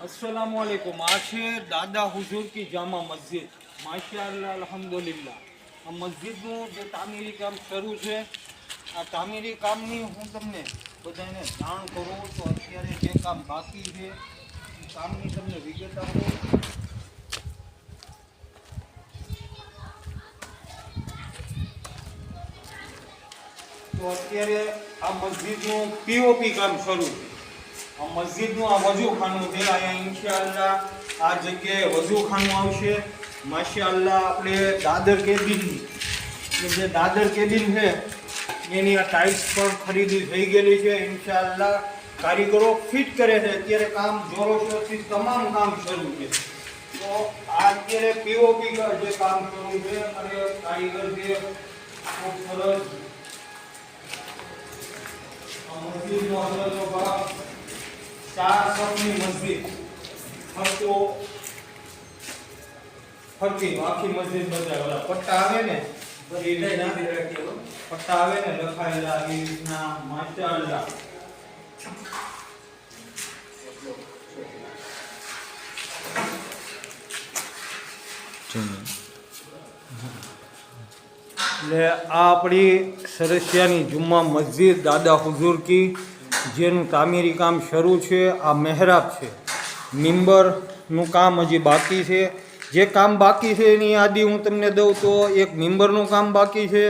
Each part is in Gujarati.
अस्सलाम वालेकुम। आज है दादा हुजूर की जामा मस्जिद। माशाअल्लाह अल्हम्दुलिल्लाह। આ મસ્જિદનું જે તામીરી કામ શરૂ છે, આ તામીરી કામની હું તમને બધાને જાણ કરું તો અત્યારે જે કામ બાકી છે એ કામની તમને વિગત આપું। તો અત્યારે આ મસ્જિદનું પીઓપી કામ શરૂ છે। આ મસ્જિદનું આ વજૂખાનું છે। અહીંયા ઇન્શાઅલ્લાહ આ જગ્યાએ વજૂખાનું આવશે। માશાઅલ્લાહ આપણે દાદર કેબિનની જે દાદર કેબિન છે એની આ ટાઇલ્સ પણ ખરીદી થઈ ગયેલી છે। ઇન્શાઅલ્લાહ કારીગરો ફિટ કરે છે। અત્યારે કામ જોરોશોરથી તમામ કામ શરૂ છે। તો આ અત્યારે પીઓપી જે કામ શરૂ છે અને કારીગર છે ખૂબ સરસ મસ્જિદનો અસરનો ભાગ 4 સપની મસ્જિદ ફરતો ફરતી આખી મસ્જિદ બતાવે પટ્ટા આવે ને પટ્ટા આવે ને લખાયેલા એ રીતના માશાઅલ્લાહ। એટલે આ આપણી સરસિયાની જુમ્મા મસ્જિદ દાદા હુજૂર કી જેનું તામીરી કામ શરૂ છે। આ મહેરાબ છે, મિંબરનું કામ હજી બાકી છે। જે કામ બાકી છે એની યાદી હું તમને દઉં તો એક મિંબરનું કામ બાકી છે,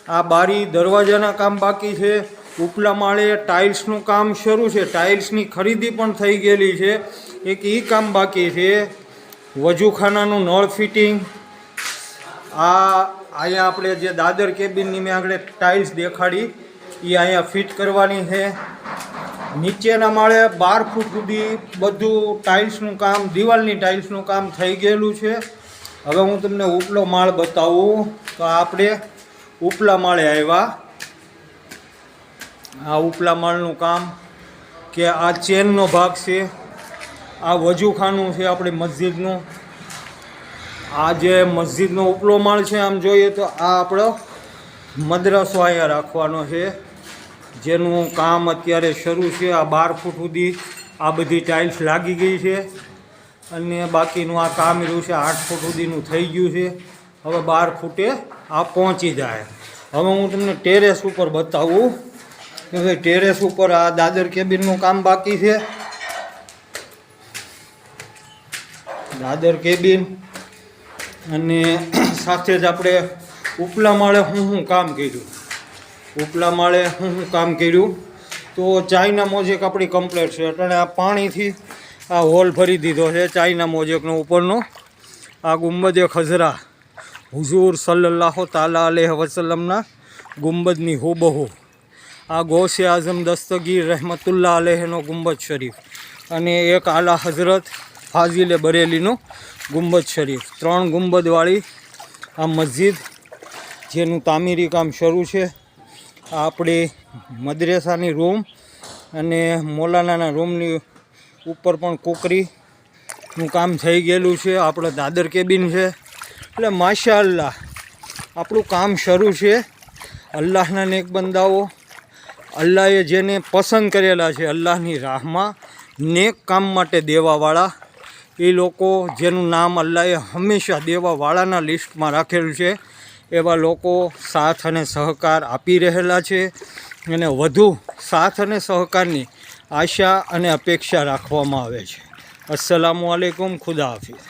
આ બારી દરવાજાના કામ બાકી છે, ઉપલા માળે ટાઇલ્સનું કામ શરૂ છે, ટાઇલ્સની ખરીદી પણ થઈ ગયેલી છે, એક એ કામ બાકી છે, વજૂખાનાનું નળ ફિટિંગ, આ અહીંયા આપણે જે દાદર કેબિનની મેં આગળ ટાઇલ્સ દેખાડી એ અહીંયા ફિટ કરવાની છે। નીચેના માળે 12 ફૂટ સુધી બધું ટાઇલ્સનું કામ, દિવાલની ટાઇલ્સનું કામ થઈ ગયેલું છે। હવે હું તમને ઉપલો માળ બતાવું તો આપણે ઉપલા માળે આવ્યા। આ ઉપલા માળનું કામ કે આ ચેનનો ભાગ છે, આ વજૂખાનું છે આપણે મસ્જિદનું। આ જે મસ્જિદનો ઉપલો માળ છે આમ જોઈએ તો આ આપણો મદ્રસો અહીંયા રાખવાનો છે જેનું કામ અત્યારે શરૂ છે। આ 12 ફૂટ સુધી આ બધી ટાઇલ્સ લાગી ગઈ છે અને બાકીનું આ કામ રહ્યું છે 8 ફૂટ સુધીનું થઈ ગયું છે। હવે 12 ફૂટે આ પહોંચી જાય। હવે હું તમને ટેરેસ ઉપર બતાવું કે ભાઈ ટેરેસ ઉપર આ દાદર કેબિનનું કામ બાકી છે। દાદર કેબિન અને સાથે જ આપણે ઉપલા માળે હું કામ કર્યું, ઉપલા માળે હું કામ કર્યું તો ચાઇના મોજેક આપણી કમ્પ્લેટ છે। એટલે આ પાણીથી આ હોલ ભરી દીધો છે ચાઇના મોજેકનો ઉપરનો। આ ગુંબદે ખઝરા હુઝૂર સલ્લલ્લાહુ તાલા અલૈહિ વસલ્લમના ગુંબદની હુબહુ। આ ગૌસે આઝમ દસ્તગીર રહેમતુલ્લાહ અલૈહિનો ગુંબદ શરીફ અને એક આલા હઝરત ફાઝિલે બરેલીનો ગુંબદ શરીફ, 3 ગુંબદવાળી આ મસ્જિદ જેનું તામીરી કામ શરૂ છે। આ આપણી મદ્રેસાની રૂમ અને મોલાનાના રૂમની ઉપર પણ કોકરીનું કામ થઈ ગયેલું છે। આપણે દાદર કેબિન છે। એટલે માશાઅલ્લાહ આપણું કામ શરૂ છે। અલ્લાહના નેક બંદાઓ, અલ્લાહે જેને પસંદ કરેલા છે અલ્લાહની રાહમાં નેક કામ માટે દેવાવાળા, એ લોકો જેનું નામ અલ્લાહે હંમેશા દેવાવાળાના લિસ્ટમાં રાખેલું છે એવા લોકો સાથ અને સહકાર આપી રહેલા છે અને વધુ સાથ અને સહકારની આશા અને અપેક્ષા રાખવામાં આવે છે। અસ્સલામુ અલૈકુમ, ખુદા હાફિઝ।